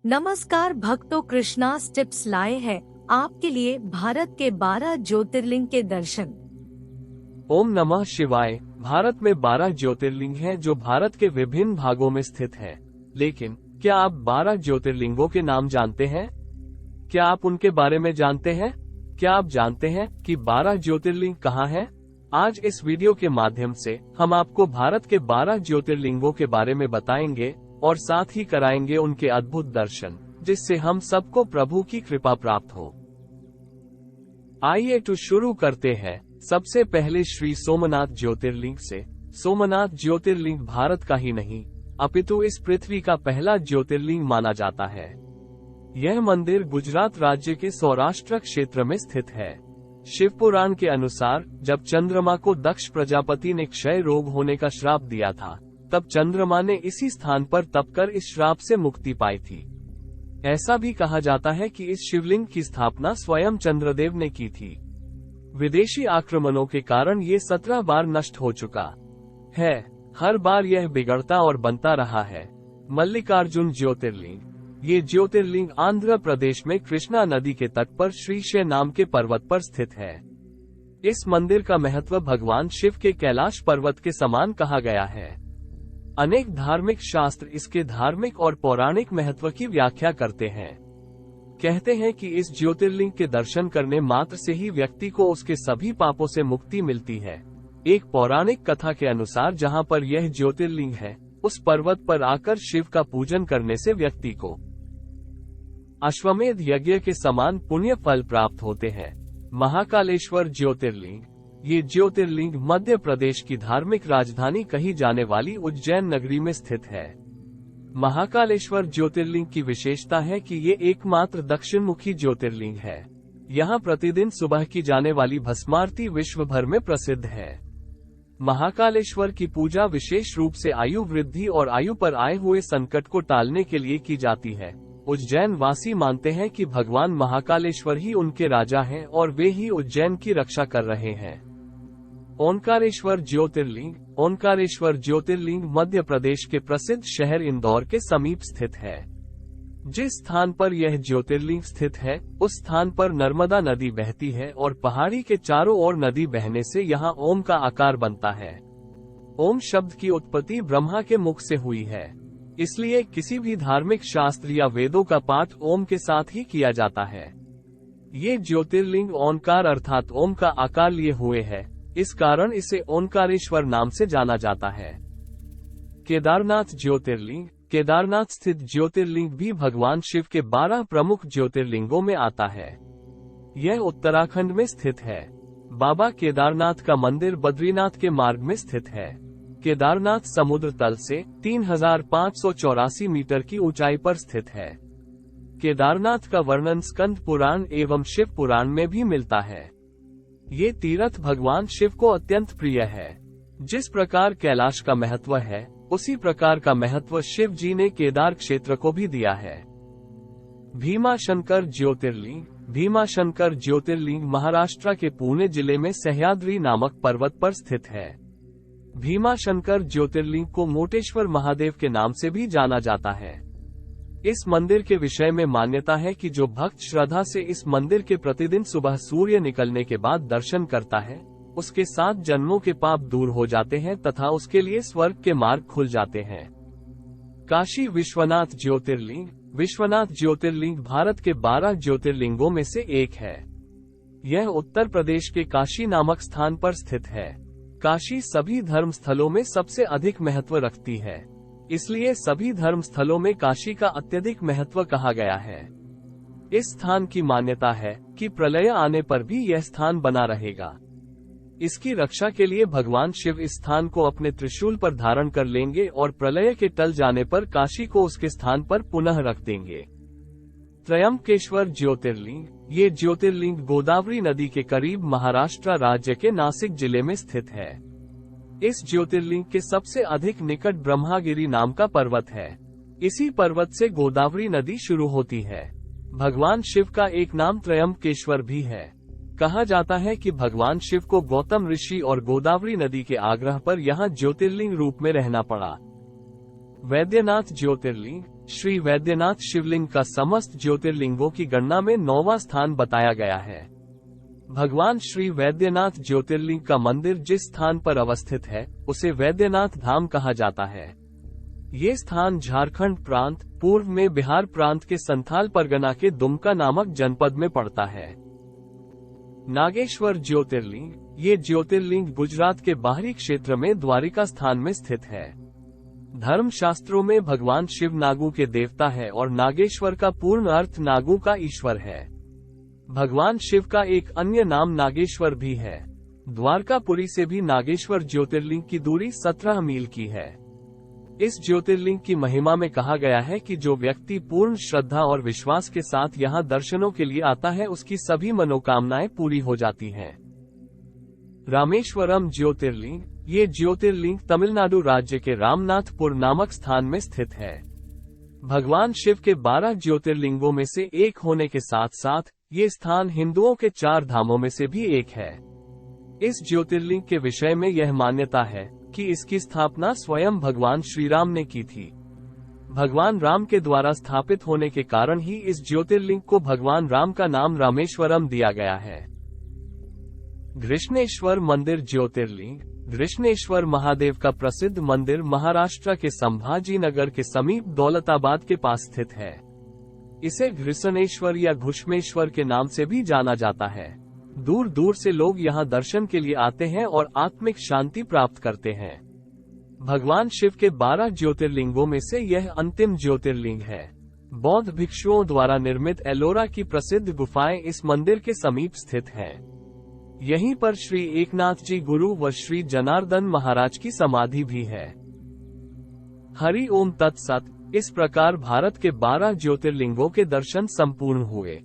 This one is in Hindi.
नमस्कार भक्तों, कृष्णा टिप्स लाए हैं आपके लिए भारत के 12 ज्योतिर्लिंग के दर्शन। ओम नमः शिवाय। भारत में 12 ज्योतिर्लिंग हैं जो भारत के विभिन्न भागों में स्थित हैं। लेकिन क्या आप 12 ज्योतिर्लिंगों के नाम जानते हैं? क्या आप उनके बारे में जानते हैं? क्या आप जानते हैं कि 12 ज्योतिर्लिंग कहाँ हैं? आज इस वीडियो के माध्यम से हम आपको भारत के 12 ज्योतिर्लिंगों के बारे में बताएंगे और साथ ही कराएंगे उनके अद्भुत दर्शन, जिससे हम सबको प्रभु की कृपा प्राप्त हो। आइए तो शुरू करते हैं। सबसे पहले श्री सोमनाथ ज्योतिर्लिंग से। सोमनाथ ज्योतिर्लिंग भारत का ही नहीं अपितु इस पृथ्वी का पहला ज्योतिर्लिंग माना जाता है। यह मंदिर गुजरात राज्य के सौराष्ट्र क्षेत्र में स्थित है। शिव पुराण के अनुसार जब चंद्रमा को दक्ष प्रजापति ने क्षय रोग होने का श्राप दिया था, तब चंद्रमा ने इसी स्थान पर तपकर इस श्राप से मुक्ति पाई थी। ऐसा भी कहा जाता है कि इस शिवलिंग की स्थापना स्वयं चंद्रदेव ने की थी। विदेशी आक्रमणों के कारण ये 17 बार नष्ट हो चुका है। हर बार यह बिगड़ता और बनता रहा है। मल्लिकार्जुन ज्योतिर्लिंग। ये ज्योतिर्लिंग आंध्र प्रदेश में कृष्णा नदी के तट पर श्रीशैल नाम के पर्वत पर स्थित है। इस मंदिर का महत्व भगवान शिव के कैलाश पर्वत के समान कहा गया है। अनेक धार्मिक शास्त्र इसके धार्मिक और पौराणिक महत्व की व्याख्या करते हैं। कहते हैं कि इस ज्योतिर्लिंग के दर्शन करने मात्र से ही व्यक्ति को उसके सभी पापों से मुक्ति मिलती है। एक पौराणिक कथा के अनुसार जहां पर यह ज्योतिर्लिंग है, उस पर्वत पर आकर शिव का पूजन करने से व्यक्ति को अश्वमेध यज्ञ के समान पुण्य फल प्राप्त होते हैं। महाकालेश्वर ज्योतिर्लिंग। ये ज्योतिर्लिंग मध्य प्रदेश की धार्मिक राजधानी कही जाने वाली उज्जैन नगरी में स्थित है। महाकालेश्वर ज्योतिर्लिंग की विशेषता है कि ये एकमात्र दक्षिणमुखी ज्योतिर्लिंग है। यहाँ प्रतिदिन सुबह की जाने वाली भस्मारती विश्व भर में प्रसिद्ध है। महाकालेश्वर की पूजा विशेष रूप से आयु वृद्धि और आयु पर आए हुए संकट को टालने के लिए की जाती है। उज्जैन वासी मानते हैं कि भगवान महाकालेश्वर ही उनके राजा हैं और वे ही उज्जैन की रक्षा कर रहे हैं। ओंकारेश्वर ज्योतिर्लिंग। ओंकारेश्वर ज्योतिर्लिंग मध्य प्रदेश के प्रसिद्ध शहर इंदौर के समीप स्थित है। जिस स्थान पर यह ज्योतिर्लिंग स्थित है, उस स्थान पर नर्मदा नदी बहती है और पहाड़ी के चारों ओर नदी बहने से यहाँ ओम का आकार बनता है। ओम शब्द की उत्पत्ति ब्रह्मा के मुख से हुई है, इसलिए किसी भी धार्मिक शास्त्र या वेदों का पाठ ओम के साथ ही किया जाता है। ये ज्योतिर्लिंग ओंकार अर्थात ओम का आकार लिए हुए है, इस कारण इसे ओंकारेश्वर नाम से जाना जाता है। केदारनाथ ज्योतिर्लिंग। केदारनाथ स्थित ज्योतिर्लिंग भी भगवान शिव के 12 प्रमुख ज्योतिर्लिंगों में आता है। यह उत्तराखंड में स्थित है। बाबा केदारनाथ का मंदिर बद्रीनाथ के मार्ग में स्थित है। केदारनाथ समुद्र तल से 3584 मीटर की ऊंचाई पर स्थित है। केदारनाथ का वर्णन स्कंद पुराण एवं शिव पुराण में भी मिलता है। ये तीर्थ भगवान शिव को अत्यंत प्रिय है। जिस प्रकार कैलाश का महत्व है, उसी प्रकार का महत्व शिव जी ने केदार क्षेत्र को भी दिया है। भीमाशंकर ज्योतिर्लिंग। भीमाशंकर ज्योतिर्लिंग महाराष्ट्र के पुणे जिले में सह्याद्री नामक पर्वत पर स्थित है। भीमाशंकर ज्योतिर्लिंग को मोटेश्वर महादेव के नाम से भी जाना जाता है। इस मंदिर के विषय में मान्यता है कि जो भक्त श्रद्धा से इस मंदिर के प्रतिदिन सुबह सूर्य निकलने के बाद दर्शन करता है, उसके 7 जन्मों के पाप दूर हो जाते हैं तथा उसके लिए स्वर्ग के मार्ग खुल जाते हैं। काशी विश्वनाथ ज्योतिर्लिंग। विश्वनाथ ज्योतिर्लिंग भारत के 12 ज्योतिर्लिंगों में से एक है। यह उत्तर प्रदेश के काशी नामक स्थान पर स्थित है। काशी सभी धर्म स्थलों में सबसे अधिक महत्व रखती है, इसलिए सभी धर्म स्थलों में काशी का अत्यधिक महत्व कहा गया है। इस स्थान की मान्यता है कि प्रलय आने पर भी यह स्थान बना रहेगा। इसकी रक्षा के लिए भगवान शिव इस स्थान को अपने त्रिशूल पर धारण कर लेंगे और प्रलय के टल जाने पर काशी को उसके स्थान पर पुनः रख देंगे। त्रयंबकेश्वर ज्योतिर्लिंग। ये ज्योतिर्लिंग गोदावरी नदी के करीब महाराष्ट्र राज्य के नासिक जिले में स्थित है। इस ज्योतिर्लिंग के सबसे अधिक निकट ब्रह्मागिरी नाम का पर्वत है। इसी पर्वत से गोदावरी नदी शुरू होती है। भगवान शिव का एक नाम त्रयंबकेश्वर भी है। कहा जाता है कि भगवान शिव को गौतम ऋषि और गोदावरी नदी के आग्रह पर यहाँ ज्योतिर्लिंग रूप में रहना पड़ा। वैद्यनाथ ज्योतिर्लिंग। श्री वैद्यनाथ शिवलिंग का समस्त ज्योतिर्लिंगों की गणना में 9वां स्थान बताया गया है। भगवान श्री वैद्यनाथ ज्योतिर्लिंग का मंदिर जिस स्थान पर अवस्थित है उसे वैद्यनाथ धाम कहा जाता है। ये स्थान झारखंड प्रांत, पूर्व में बिहार प्रांत के संथाल परगना के दुमका नामक जनपद में पड़ता है। नागेश्वर ज्योतिर्लिंग, ये ज्योतिर्लिंग गुजरात के बाहरी क्षेत्र में द्वारिका स्थान में स्थित है। धर्म शास्त्रों में भगवान शिव नागों के देवता है और नागेश्वर का पूर्ण अर्थ नागों का ईश्वर है। भगवान शिव का एक अन्य नाम नागेश्वर भी है। द्वारकापुरी से भी नागेश्वर ज्योतिर्लिंग की दूरी 17 मील की है। इस ज्योतिर्लिंग की महिमा में कहा गया है कि जो व्यक्ति पूर्ण श्रद्धा और विश्वास के साथ यहाँ दर्शनों के लिए आता है उसकी सभी मनोकामनाएं पूरी हो जाती हैं। रामेश्वरम ज्योतिर्लिंग, ये ज्योतिर्लिंग तमिलनाडु राज्य के रामनाथपुर नामक स्थान में स्थित है। भगवान शिव के 12 ज्योतिर्लिंगों में से एक होने के साथ साथ ये स्थान हिंदुओं के 4 धामों में से भी एक है। इस ज्योतिर्लिंग के विषय में यह मान्यता है कि इसकी स्थापना स्वयं भगवान श्री राम ने की थी। भगवान राम के द्वारा स्थापित होने के कारण ही इस ज्योतिर्लिंग को भगवान राम का नाम रामेश्वरम दिया गया है। घृष्णेश्वर मंदिर ज्योतिर्लिंग, घृष्णेश्वर महादेव का प्रसिद्ध मंदिर महाराष्ट्र के संभाजी नगर के समीप दौलताबाद के पास स्थित है। इसे घृष्णेश्वर या घुष्मेश्वर के नाम से भी जाना जाता है। दूर दूर से लोग यहाँ दर्शन के लिए आते हैं और आत्मिक शांति प्राप्त करते हैं। भगवान शिव के 12 ज्योतिर्लिंगों में से यह अंतिम ज्योतिर्लिंग है। बौद्ध भिक्षुओं द्वारा निर्मित एलोरा की प्रसिद्ध गुफाएं इस मंदिर के समीप स्थित हैं। यहीं पर श्री एकनाथ जी गुरु व श्री जनार्दन महाराज की समाधि भी है। हरि ओम तत्सत। इस प्रकार भारत के 12 ज्योतिर्लिंगों के दर्शन संपूर्ण हुए।